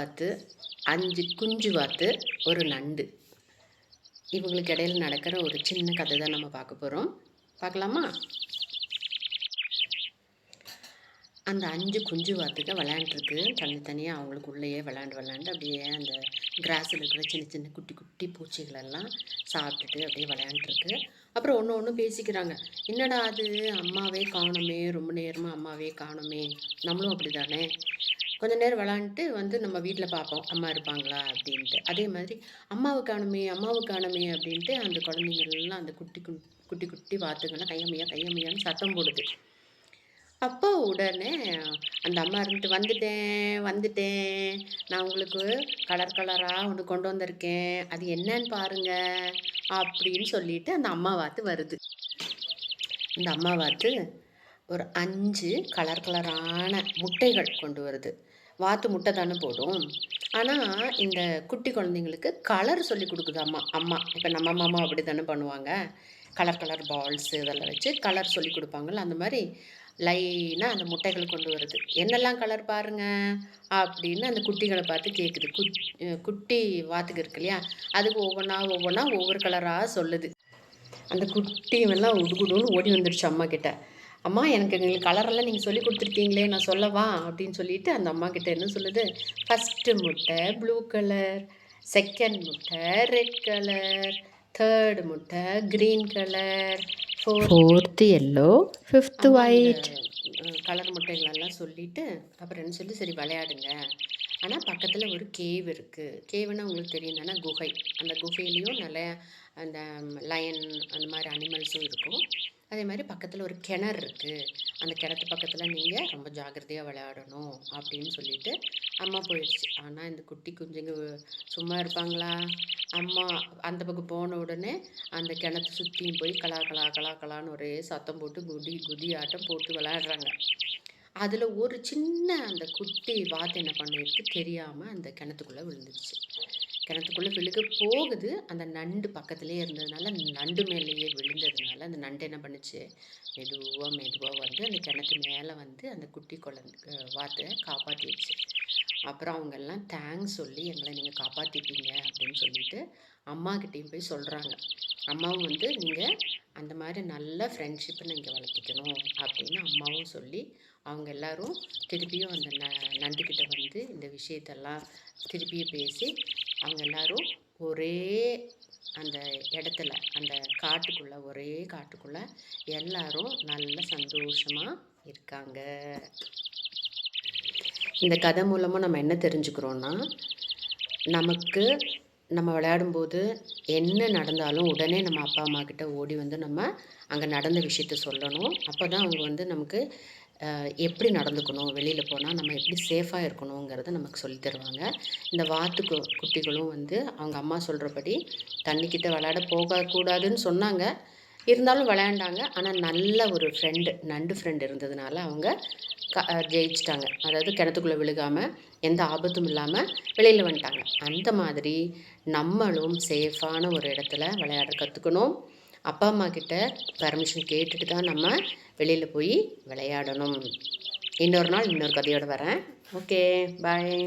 வாத்து, 5 குஞ்சு வாத்து, ஒரு நண்டு. இவங்களுக்கு இடையில நடக்கிற ஒரு சின்ன கதை தான் நம்ம பார்க்க போகிறோம். பார்க்கலாமா? அந்த 5 குஞ்சு வாத்துங்க விளையாண்டுருக்கு. தனித்தனியாக அவங்களுக்குள்ளேயே விளையாண்டு அப்படியே அந்த கிராஸில் இருக்கிற சின்ன சின்ன குட்டி குட்டி பூச்சிகளெல்லாம் சாப்பிட்டுட்டு அப்படியே விளையாண்டுருக்கு. அப்புறம் ஒன்று ஒன்று பேசிக்கிறாங்க. என்னடா அது, அம்மாவே காணுமே, ரொம்ப நேரமாக அம்மாவே காணுமே, நம்மளும் அப்படி தானே, கொஞ்ச நேரம் விளாண்டுட்டு வந்து நம்ம வீட்டில் பார்ப்போம் அம்மா இருப்பாங்களா அப்படின்ட்டு. அதே மாதிரி அம்மாவை காணுமே அம்மாவை காணுமே அப்படின்ட்டு அந்த குழந்தைங்கள்லாம் அந்த குட்டி குட்டி குட்டி வாத்துங்கள்லாம் கையம்மையா கையம்மையான்னு சத்தம் போடுது. அப்போ உடனே அந்த அம்மா இருந்துட்டு, வந்துட்டேன், நான் உங்களுக்கு கலர் கலராக ஒன்று கொண்டு வந்திருக்கேன், அது என்னன்னு பாருங்க அப்படின்னு சொல்லிட்டு அந்த அம்மா வாத்து வருது. இந்த அம்மா வாத்து ஒரு 5 கலர் கலரான முட்டைகள் கொண்டு வருது. வாத்து முட்டை தானே போடும். ஆனால் இந்த குட்டி குழந்தைங்களுக்கு கலர் சொல்லி கொடுக்குது அம்மா. இப்போ நம்ம அம்மா அப்படி தானே பண்ணுவாங்க. கலர் கலர் பால்ஸு இதெல்லாம் வச்சு கலர் சொல்லி கொடுப்பாங்கள்ல, அந்த மாதிரி லைனாக அந்த முட்டைகள் கொண்டு வருது. என்னெல்லாம் கலர் பாருங்க அப்படின்னு அந்த குட்டிகளை பார்த்து கேட்குது. குட்டி வாத்துக்கு இருக்கு இல்லையா, அதுக்கு ஒவ்வொன்றா ஒவ்வொரு கலராக சொல்லுது. அந்த குட்டியெல்லாம் உடுகுடுன்னு ஓடி வந்துடுச்சு அம்மா கிட்ட. அம்மா, எங்களுக்கு கலரெல்லாம் நீங்கள் சொல்லி கொடுத்துருக்கீங்களே, நான் சொல்லவா அப்படின்னு சொல்லிட்டு அந்த அம்மா கிட்ட என்ன சொல்லுது, ஃபஸ்ட்டு முட்டை ப்ளூ கலர், செகண்ட் முட்டை ரெட் கலர், தேர்டு முட்டை green colour, fourth yellow, fifth white colour முட்டைகளெல்லாம் சொல்லிவிட்டு அப்புறம் என்ன சொல்லி, சரி விளையாடுங்க. ஆனால் பக்கத்தில் ஒரு கேவ் இருக்குது. கேவுன்னா உங்களுக்கு தெரியும் தானே, குகை. அந்த குகையிலையும் நிறைய அந்த லயன் அந்த மாதிரி அனிமல்ஸும் இருக்கும். அதே மாதிரி பக்கத்தில் ஒரு கிணறு இருக்குது. அந்த கிணத்து பக்கத்தில் நீங்கள் ரொம்ப ஜாக்கிரதையாக விளையாடணும் அப்படின்னு சொல்லிட்டு அம்மா போயிடுச்சு. ஆனால் இந்த குட்டி குஞ்சுங்க சும்மா இருப்பாங்களா? அம்மா அந்த பக்கம் போன உடனே அந்த கிணத்து சுற்றியும் போய் கலான்னு ஒரே சத்தம் போட்டு குதி ஆட்டம் போட்டு விளையாடுறாங்க. அதில் ஒரு சின்ன அந்த குட்டி வாத்து என்ன பண்ணிருக்கு தெரியாமல் அந்த கிணத்துக்குள்ளே விழுந்துடுச்சு. கிணத்துக்குள்ளே விழுக போகுது. அந்த நண்டு பக்கத்துலேயே இருந்ததுனால, அந்த நண்டு மேலேயே விழுந்ததுனால அந்த நண்டு என்ன பண்ணுச்சு, மெதுவாக வந்து அந்த கிணத்து மேலே வந்து அந்த குட்டி வாத்தை காப்பாற்றிடுச்சு. அப்புறம் அவங்கெல்லாம் தேங்க்ஸ் சொல்லி, எங்களை நீங்கள் காப்பாற்றிட்டீங்க அப்படின்னு சொல்லிட்டு அம்மாக்கிட்டேயும் போய் சொல்கிறாங்க. அம்மாவும் வந்து நீங்கள் அந்த மாதிரி நல்ல ஃப்ரெண்ட்ஷிப்பை நீங்கள் வளர்த்திக்கணும் அப்படின்னு அம்மாவும் சொல்லி, அவங்க எல்லோரும் திருப்பியும் அந்த நண்டுக்கிட்ட வந்து இந்த விஷயத்தெல்லாம் திருப்பியும் பேசி அவங்க எல்லோரும் ஒரே அந்த இடத்துல, அந்த ஒரே காட்டுக்குள்ளே எல்லாரும் நல்ல சந்தோஷமாக இருக்காங்க. இந்த கதை மூலமாக நம்ம என்ன தெரிஞ்சுக்கிறோன்னா, நமக்கு நம்ம விளையாடும்போது என்ன நடந்தாலும் உடனே நம்ம அப்பா அம்மா கிட்ட ஓடி வந்து நம்ம அங்கே நடந்த விஷயத்த சொல்லணும். அப்போ தான் அவங்க வந்து நமக்கு எப்படி நடந்துக்கணும், வெளியில் போனால் நம்ம எப்படி சேஃபாக இருக்கணுங்கிறத நமக்கு சொல்லி தருவாங்க. இந்த வாத்து குட்டிகளும் வந்து அவங்க அம்மா சொல்கிறபடி தண்ணிக்கிட்ட விளையாட போகக்கூடாதுன்னு சொன்னாங்க. இருந்தாலும் விளையாண்டாங்க. ஆனால் நல்ல ஒரு நண்டு ஃப்ரெண்டு இருந்ததுனால அவங்க ஜெயிச்சிட்டாங்க. அதாவது கிணத்துக்குள்ளே விழுகாமல் எந்த ஆபத்தும் இல்லாமல் வெளியில் வந்துட்டாங்க. அந்த மாதிரி நம்மளும் சேஃபான ஒரு இடத்துல விளையாட கற்றுக்கணும். அப்பா அம்மா கிட்ட பர்மிஷன் கேட்டுட்டு தான் நம்ம வெளியில் போய் விளையாடணும். இன்னொரு நாள் இன்னொரு கதையோடு வரேன். ஓகே, பாய்.